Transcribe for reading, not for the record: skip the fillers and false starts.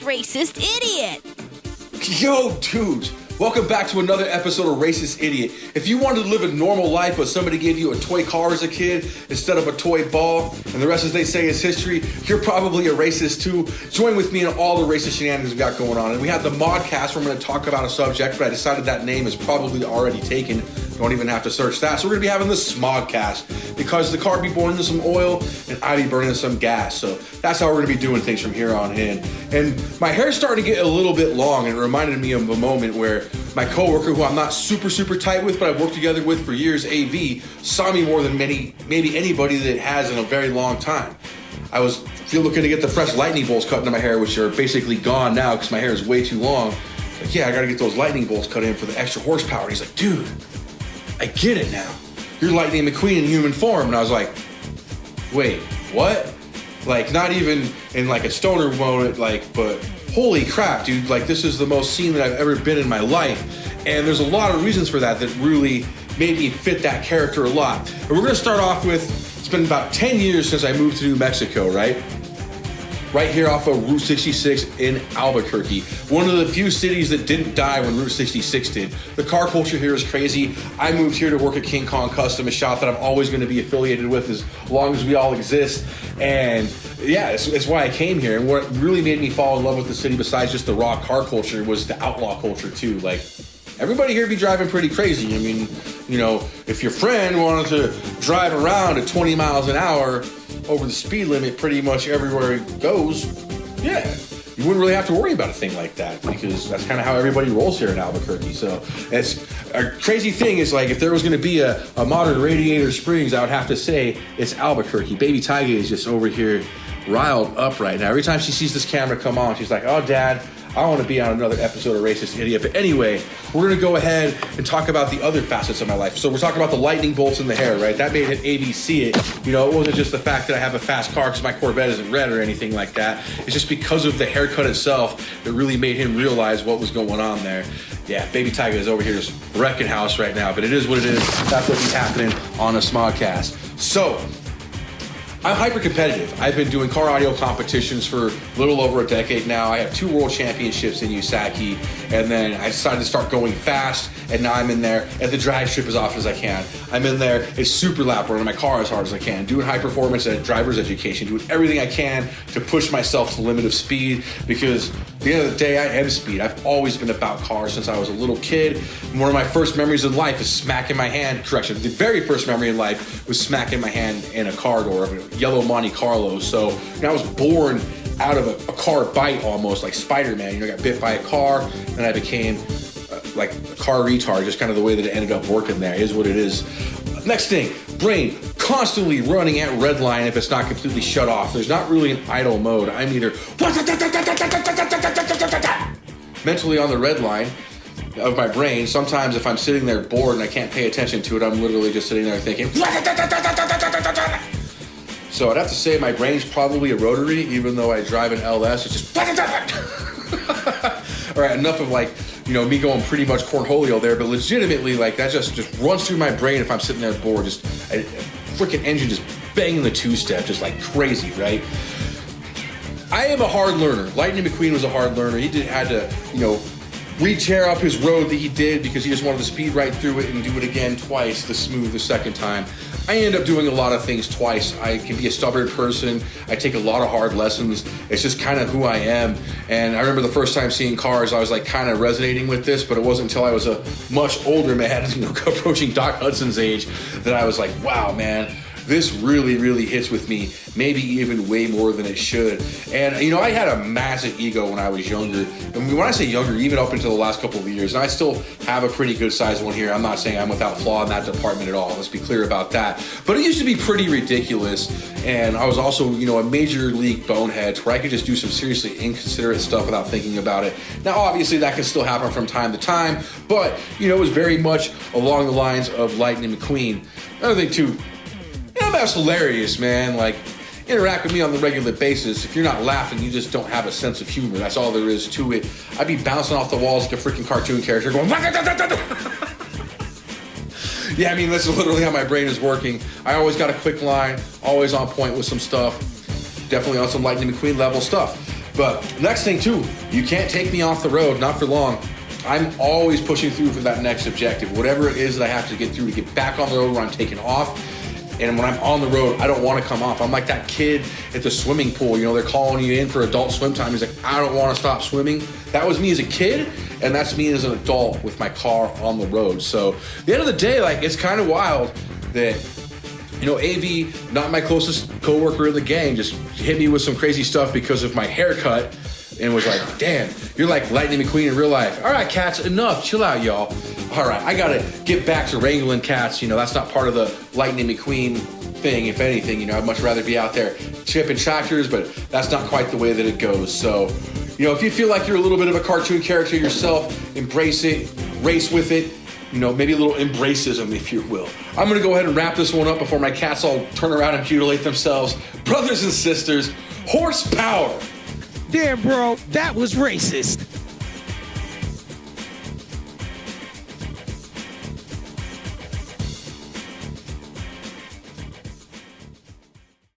Racist Idiot. Yo, dudes. Welcome back to another episode of Racist Idiot. If you wanted to live a normal life, but somebody gave you a toy car as a kid instead of a toy ball, and the rest, as they say, is history, you're probably a racist too. Join with me in all the racist shenanigans we got going on. And we have the Smogcast where I'm going to talk about a subject, but I decided that name is probably already taken. Don't even have to search that. So we're going to be having the Smogcast because the car be burning some oil and I be burning some gas. So that's how we're going to be doing things from here on in. And my hair's starting to get a little bit long, and it reminded me of a moment where my coworker, who I'm not super tight with, but I've worked together with for years, AV, saw me more than maybe anybody that has in a very long time. I was looking to get the fresh lightning bolts cut into my hair, which are basically gone now because my hair is way too long. Like, yeah, I got to get those lightning bolts cut in for the extra horsepower. And he's like, dude, I get it now. You're Lightning McQueen in human form. And I was like, wait, what? Like, not even in like a stoner moment, like, but holy crap, dude. Like, this is the most seen that I've ever been in my life. And there's a lot of reasons for that really made me fit that character a lot. And we're gonna start off with, it's been about 10 years since I moved to New Mexico, right? Right here off of Route 66 in Albuquerque. One of the few cities that didn't die when Route 66 did. The car culture here is crazy. I moved here to work at King Kong Custom, a shop that I'm always going to be affiliated with as long as we all exist. And yeah, it's why I came here. And what really made me fall in love with the city, besides just the raw car culture, was the outlaw culture too. Like, everybody here be driving pretty crazy. I mean, you know, if your friend wanted to drive around at 20 miles an hour over the speed limit pretty much everywhere he goes, yeah, you wouldn't really have to worry about a thing like that because that's kind of how everybody rolls here in Albuquerque. So it's a crazy thing is, like, if there was going to be a modern Radiator Springs, I would have to say it's Albuquerque. Baby Tiger is just over here riled up right now. Every time she sees this camera come on, she's like, oh, Dad, I want to be on another episode of Racist Idiot. But anyway, we're going to go ahead and talk about the other facets of my life. So we're talking about the lightning bolts in the hair, right? That made it ABC it. You know, it wasn't just the fact that I have a fast car because my Corvette isn't red or anything like that. It's just because of the haircut itself that really made him realize what was going on there. Yeah, Baby Tiger is over here just wrecking house right now, but it is what it is. That's what's happening on a Smogcast. So, I'm hyper competitive. I've been doing car audio competitions for a little over a decade now. I have 2 world championships in USACI, and then I decided to start going fast, and now I'm in there at the drag strip as often as I can. I'm in there at super lap, running my car as hard as I can, doing high performance at driver's education, doing everything I can to push myself to the limit of speed, because at the end of the day, I am speed. I've always been about cars since I was a little kid. And one of my first memories in life is smacking my hand, correction, the very first memory in life was smacking my hand in a car door of a yellow Monte Carlo. So, you know, I was born out of a car bite almost, like Spider-Man. You know, I got bit by a car, and I became like a car retard, just kind of the way that it ended up working there. It is what it is. Next thing, brain constantly running at redline if it's not completely shut off. There's not really an idle mode. I'm either mentally on the red line of my brain. Sometimes if I'm sitting there bored and I can't pay attention to it, I'm literally just sitting there thinking. So I'd have to say my brain's probably a rotary, even though I drive an LS. It's just. All right, enough of, like, you know, me going pretty much cornholio there, but legitimately, like, that just runs through my brain if I'm sitting there bored. Just a freaking engine just banging the 2-step, just like crazy, right? I am a hard learner. Lightning McQueen was a hard learner. He had to, you know, re-tear up his road that he did because he just wanted to speed right through it and do it again twice, the smooth the second time. I end up doing a lot of things twice. I can be a stubborn person. I take a lot of hard lessons. It's just kind of who I am. And I remember the first time seeing cars, I was like kind of resonating with this, but it wasn't until I was a much older man, you know, approaching Doc Hudson's age, that I was like, wow, man, this really hits with me, maybe even way more than it should. And, you know, I had a massive ego when I was younger. I mean, when I say younger, even up until the last couple of years, and I still have a pretty good sized one here. I'm not saying I'm without flaw in that department at all. Let's be clear about that. But it used to be pretty ridiculous. And I was also, you know, a major league bonehead where I could just do some seriously inconsiderate stuff without thinking about it. Now, obviously, that can still happen from time to time, but, you know, it was very much along the lines of Lightning McQueen. Another thing, too, yeah, that's hilarious, man. Like, interact with me on the regular basis. If you're not laughing, you just don't have a sense of humor. That's all there is to it. I'd be bouncing off the walls like a freaking cartoon character going... Yeah, I mean, that's literally how my brain is working. I always got a quick line, always on point with some stuff. Definitely on some Lightning McQueen level stuff. But next thing too, you can't take me off the road, not for long. I'm always pushing through for that next objective, whatever it is that I have to get through to get back on the road when I'm taking off. And when I'm on the road, I don't want to come off. I'm like that kid at the swimming pool. You know, they're calling you in for adult swim time. He's like, I don't want to stop swimming. That was me as a kid, and that's me as an adult with my car on the road. So at the end of the day, like, it's kind of wild that, you know, AV, not my closest coworker in the gang, just hit me with some crazy stuff because of my haircut and was like, damn, you're like Lightning McQueen in real life. All right, cats, enough. Chill out, y'all. All right, I got to get back to wrangling cats. You know, that's not part of the Lightning McQueen thing. If anything, you know, I'd much rather be out there chipping tractors, but that's not quite the way that it goes. So, you know, if you feel like you're a little bit of a cartoon character yourself, embrace it, race with it. You know, maybe a little embracism, if you will. I'm going to go ahead and wrap this one up before my cats all turn around and mutilate themselves. Brothers and sisters, horsepower. Damn, bro, that was racist.